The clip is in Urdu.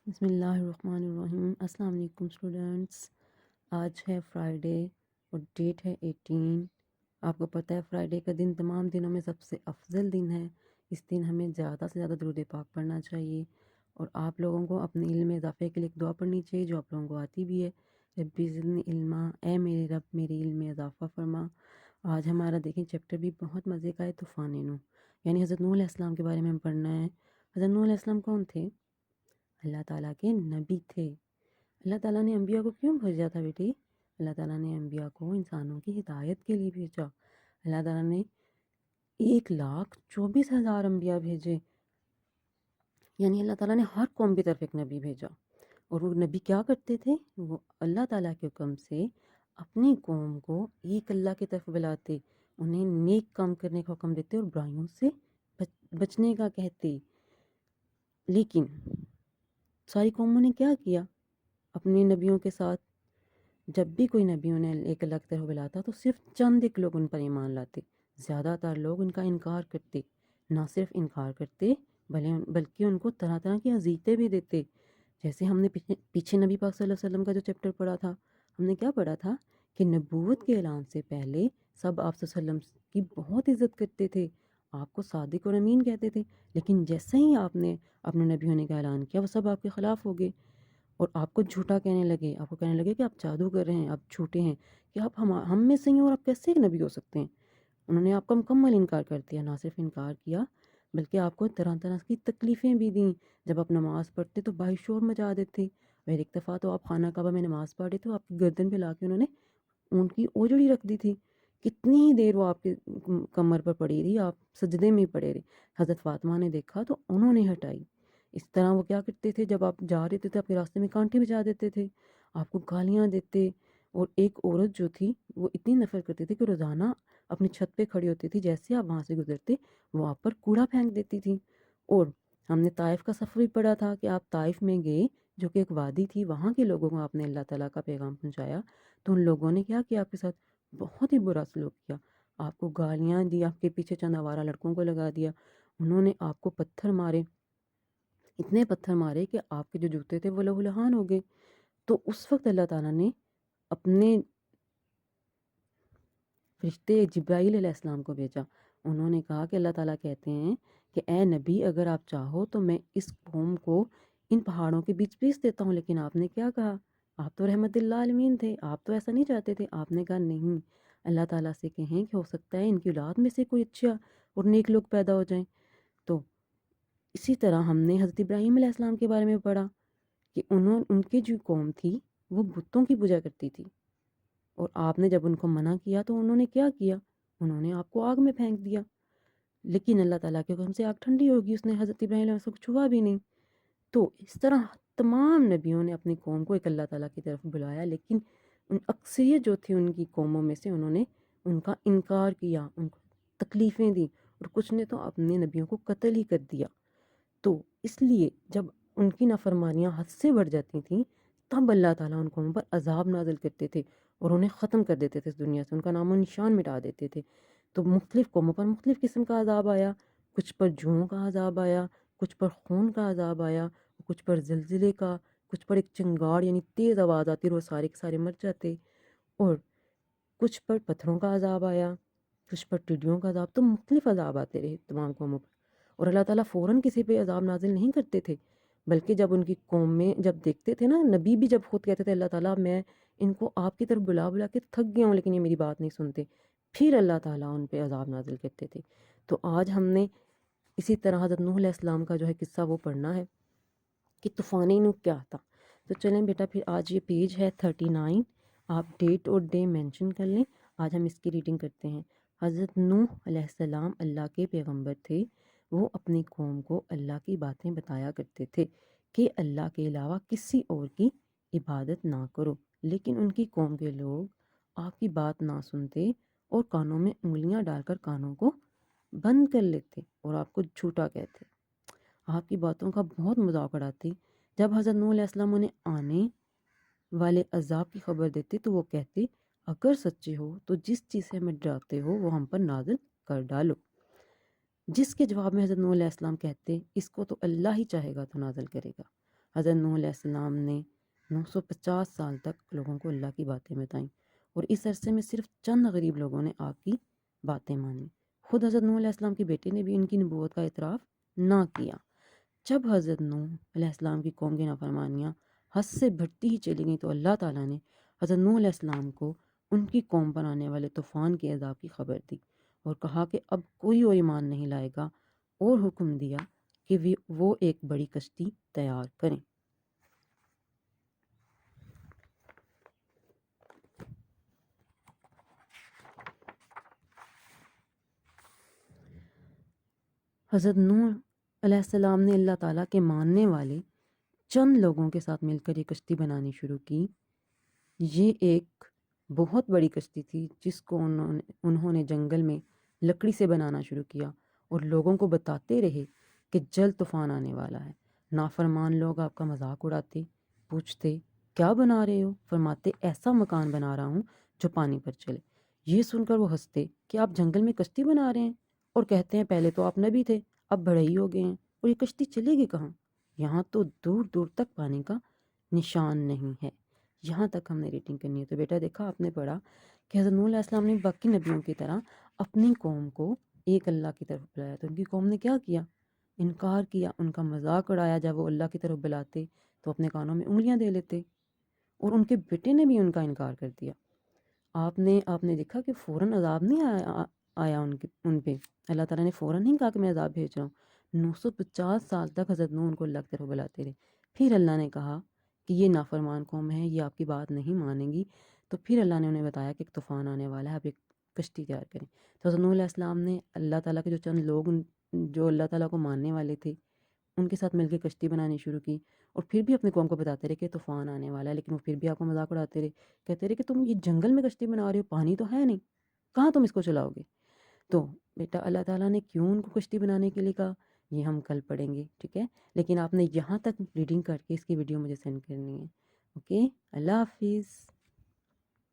بسم اللہ الرحمن الرحیم۔ السلام علیکم اسٹوڈنٹس۔ آج ہے فرائیڈے اور ڈیٹ ہے 18۔ آپ کو پتہ ہے فرائیڈے کا دن تمام دنوں میں سب سے افضل دن ہے۔ اس دن ہمیں زیادہ سے زیادہ درود پاک پڑھنا چاہیے، اور آپ لوگوں کو اپنے علم میں اضافے کے لیے ایک دعا پڑھنی چاہیے جو آپ لوگوں کو آتی بھی ہے، ربی زدنی علما، اے میرے رب میرے علم میں اضافہ فرما۔ آج ہمارا دیکھیں چیپٹر بھی بہت مزے کا ہے، طوفان نوح، یعنی حضرت نوح علیہ السلام کے بارے میں ہم پڑھنا ہے۔ حضرت نوح علیہ السلام کون تھے؟ اللہ تعالیٰ کے نبی تھے۔ اللہ تعالیٰ نے انبیاء کو کیوں بھیجا تھا بیٹی؟ اللہ تعالیٰ نے انبیاء کو انسانوں کی ہدایت کے لیے بھیجا۔ اللہ تعالیٰ نے 1,24,000 انبیاء بھیجے، یعنی اللہ تعالیٰ نے ہر قوم کی طرف ایک نبی بھیجا۔ اور وہ نبی کیا کرتے تھے؟ وہ اللہ تعالیٰ کے حکم سے اپنی قوم کو ایک اللہ کی طرف بلاتے، انہیں نیک کام کرنے کا حکم دیتے اور برائیوں سے بچنے کا کہتے۔ لیکن ساری قوموں نے کیا کیا اپنے نبیوں کے ساتھ؟ جب بھی کوئی نبی انہیں ایک اللہ کی طرف بلاتا تو صرف چند ایک لوگ ان پر ایمان لاتے، زیادہ تر لوگ ان کا انکار کرتے۔ نہ صرف انکار کرتے بلکہ ان کو طرح طرح کی اذیتیں بھی دیتے۔ جیسے ہم نے پیچھے نبی پاک صلی اللہ علیہ وسلم کا جو چیپٹر پڑھا تھا، ہم نے کیا پڑھا تھا کہ نبوت کے اعلان سے پہلے سب آپ صلی اللہ علیہ وسلم کی بہت عزت کرتے تھے، آپ کو صادق اور امین کہتے تھے، لیکن جیسے ہی آپ نے اپنے نبی ہونے کا اعلان کیا وہ سب آپ کے خلاف ہو گئے اور آپ کو جھوٹا کہنے لگے، آپ کو کہنے لگے کہ آپ جادو کر رہے ہیں، آپ جھوٹے ہیں، کہ آپ ہم میں سے ہیں اور آپ کیسے ایک نبی ہو سکتے ہیں۔ انہوں نے آپ کا مکمل انکار کر دیا، نہ صرف انکار کیا بلکہ آپ کو طرح طرح کی تکلیفیں بھی دیں۔ جب آپ نماز پڑھتے تو باہر شور مچا دیتے، اور ایک دفعہ تو آپ خانہ کعبہ میں نماز پڑھ رہے تھے، آپ کی گردن پہ لا کے انہوں نے اونٹ کی اوجڑی رکھ دی تھی، کتنی ہی دیر وہ آپ کے کمر پر پڑی رہی، آپ سجدے میں پڑے رہے۔ حضرت فاطمہ نے دیکھا تو انہوں نے ہٹائی۔ اس طرح وہ کیا کرتے تھے، جب آپ جا رہے تھے آپ کے راستے میں کانٹے بچا دیتے تھے، آپ کو گالیاں دیتے۔ اور ایک عورت جو تھی وہ اتنی نفرت کرتی تھی کہ روزانہ اپنی چھت پہ کھڑی ہوتی تھی، جیسے آپ وہاں سے گزرتے وہ آپ پر کوڑا پھینک دیتی تھی۔ اور ہم نے طائف کا سفر بھی پڑھا تھا کہ آپ طائف میں گئے جو کہ ایک وادی تھی، وہاں کے لوگوں کو آپ نے اللہ تعالیٰ کا پیغام پہنچایا تو ان لوگوں نے کیا کیا آپ کے ساتھ؟ بہت ہی برا سلوک کیا، آپ کو گالیاں دی، آپ کے پیچھے چند آوارہ لڑکوں کو لگا دیا، انہوں نے آپ کو پتھر مارے، اتنے پتھر مارے کہ آپ کے جو جوتے تھے وہ لہو لہان ہو گئے۔ تو اس وقت اللہ تعالیٰ نے اپنے فرشتے جبرائیل علیہ السلام کو بھیجا۔ انہوں نے کہا کہ اللہ تعالیٰ کہتے ہیں کہ اے نبی اگر آپ چاہو تو میں اس قوم کو ان پہاڑوں کے بیچ بھیج دیتا ہوں، لیکن آپ نے کیا کہا؟ آپ تو رحمت اللہ عالمین تھے، آپ تو ایسا نہیں چاہتے تھے۔ آپ نے کہا نہیں، اللہ تعالیٰ سے کہیں کہ ہو سکتا ہے ان کی اولاد میں سے کوئی اچھا اور نیک لوگ پیدا ہو جائیں۔ تو اسی طرح ہم نے حضرت ابراہیم علیہ السلام کے بارے میں پڑھا کہ ان کی جو قوم تھی وہ بتوں کی پوجا کرتی تھی، اور آپ نے جب ان کو منع کیا تو انہوں نے کیا کیا؟ انہوں نے آپ کو آگ میں پھینک دیا، لیکن اللہ تعالیٰ کے حکم سے آگ ٹھنڈی ہوگی، اس نے حضرت ابراہیم علیہ السلام کو چھوا بھی نہیں۔ تو اس طرح تمام نبیوں نے اپنی قوم کو ایک اللہ تعالیٰ کی طرف بلایا، لیکن ان اکثریت جو تھی ان کی قوموں میں سے انہوں نے ان کا انکار کیا، ان کو تکلیفیں دیں، اور کچھ نے تو اپنے نبیوں کو قتل ہی کر دیا۔ تو اس لیے جب ان کی نافرمانیاں حد سے بڑھ جاتی تھیں تب اللہ تعالیٰ ان قوموں پر عذاب نازل کرتے تھے اور انہیں ختم کر دیتے تھے، اس دنیا سے ان کا نام و نشان مٹا دیتے تھے۔ تو مختلف قوموں پر مختلف قسم کا عذاب آیا، کچھ پر جوؤں کا عذاب آیا، کچھ پر خون کا عذاب آیا، کچھ پر زلزلے کا، کچھ پر ایک چنگاڑ یعنی تیز آواز آتی اور وہ سارے کے سارے مر جاتے، اور کچھ پر پتھروں کا عذاب آیا، کچھ پر ٹڈیوں کا عذاب۔ تو مختلف عذاب آتے رہے تمام قوموں پر، اور اللہ تعالیٰ فوراً کسی پہ عذاب نازل نہیں کرتے تھے، بلکہ جب ان کی قوم میں جب دیکھتے تھے نا، نبی بھی جب خود کہتے تھے اللہ تعالیٰ میں ان کو آپ کی طرف بلا بلا کے تھک گیا ہوں لیکن یہ میری بات نہیں سنتے، پھر اللہ تعالیٰ ان پہ عذاب نازل کرتے تھے۔ تو آج ہم نے اسی طرح حضرت نوح علیہ السلام کا جو ہے قصہ وہ پڑھنا ہے کہ طوفان نوح کیا تھا۔ تو چلیں بیٹا، پھر آج یہ پیج ہے 39، آپ ڈیٹ اور ڈے مینشن کر لیں۔ آج ہم اس کی ریڈنگ کرتے ہیں۔ حضرت نوح علیہ السلام اللہ کے پیغمبر تھے، وہ اپنی قوم کو اللہ کی باتیں بتایا کرتے تھے کہ اللہ کے علاوہ کسی اور کی عبادت نہ کرو، لیکن ان کی قوم کے لوگ آپ کی بات نہ سنتے اور کانوں میں انگلیاں ڈال کر کانوں کو بند کر لیتے اور آپ کو جھوٹا کہتے، آپ کی باتوں کا بہت مذاق اڑاتے۔ جب حضرت نوح علیہ السلام انہیں آنے والے عذاب کی خبر دیتے تو وہ کہتے اگر سچے ہو تو جس چیز سے ہمیں ڈراتے ہو وہ ہم پر نازل کر ڈالو، جس کے جواب میں حضرت نوح علیہ السلام کہتے اس کو تو اللہ ہی چاہے گا تو نازل کرے گا۔ حضرت نوح علیہ السلام نے 950 سال تک لوگوں کو اللہ کی باتیں بتائیں، اور اس عرصے میں صرف چند غریب لوگوں نے آپ کی باتیں مانی۔ خود حضرت نوح علیہ السلام کے بیٹے نے بھی ان کی نبوت کا اعتراف نہ کیا۔ جب حضرت نوح علیہ السلام کی قوم کی نافرمانیاں حد سے بڑھتی ہی چلی گئیں تو اللہ تعالیٰ نے حضرت نوح علیہ السلام کو ان کی قوم پر آنے والے طوفان کے عذاب کی خبر دی، اور کہا کہ اب کوئی اور ایمان نہیں لائے گا، اور حکم دیا کہ وہ ایک بڑی کشتی تیار کریں۔ حضرت نوح علیہ السلام نے اللہ تعالیٰ کے ماننے والے چند لوگوں کے ساتھ مل کر یہ کشتی بنانی شروع کی۔ یہ ایک بہت بڑی کشتی تھی جس کو انہوں نے جنگل میں لکڑی سے بنانا شروع کیا، اور لوگوں کو بتاتے رہے کہ جلد طوفان آنے والا ہے۔ نافرمان لوگ آپ کا مذاق اڑاتے، پوچھتے کیا بنا رہے ہو؟ فرماتے ایسا مکان بنا رہا ہوں جو پانی پر چلے۔ یہ سن کر وہ ہنستے کہ آپ جنگل میں کشتی بنا رہے ہیں، اور کہتے ہیں پہلے تو آپ نبی تھے، اب بڑے ہی ہو گئے ہیں، اور یہ کشتی چلے گی کہاں؟ یہاں تو دور دور تک پانی کا نشان نہیں ہے۔ یہاں تک ہم نے ریٹنگ کرنی ہے۔ تو بیٹا دیکھا آپ نے پڑھا کہ حضرت نوح علیہ السلام نے باقی نبیوں کی طرح اپنی قوم کو ایک اللہ کی طرف بلایا، تو ان کی قوم نے کیا کیا؟ انکار کیا، ان کا مذاق اڑایا۔ جب وہ اللہ کی طرف بلاتے تو اپنے کانوں میں انگلیاں دے لیتے، اور ان کے بیٹے نے بھی ان کا انکار کر دیا۔ آپ نے دیکھا کہ فوراً عذاب نہیں آیا ان پہ۔ اللہ تعالیٰ نے فوراً نہیں کہا کہ میں عذاب بھیج رہا ہوں۔ 950 سال تک حضرت نوح ان کو اللہ کی طرف بلاتے رہے۔ پھر اللہ نے کہا کہ یہ نافرمان قوم ہے، یہ آپ کی بات نہیں مانیں گی، تو پھر اللہ نے انہیں بتایا کہ ایک طوفان آنے والا ہے، آپ ایک کشتی تیار کریں۔ تو حضرت نوح علیہ السلام نے اللہ تعالیٰ کے جو چند لوگ جو اللہ تعالیٰ کو ماننے والے تھے ان کے ساتھ مل کے کشتی بنانی شروع کی، اور پھر بھی اپنی قوم کو بتاتے رہے کہ طوفان آنے والا ہے، لیکن وہ پھر بھی آپ کو مذاق اڑاتے رہے، کہتے رہے کہ تم یہ جنگل میں کشتی بنا رہے ہو، پانی تو ہے نہیں، کہاں تم اس کو چلاؤ گے؟ تو بیٹا اللہ تعالیٰ نے کیوں ان کو کشتی بنانے کے لیے کہا یہ ہم کل پڑھیں گے، ٹھیک ہے؟ لیکن آپ نے یہاں تک ریڈنگ کر کے اس کی ویڈیو مجھے سینڈ کرنی ہے۔ اوکے، اللہ حافظ۔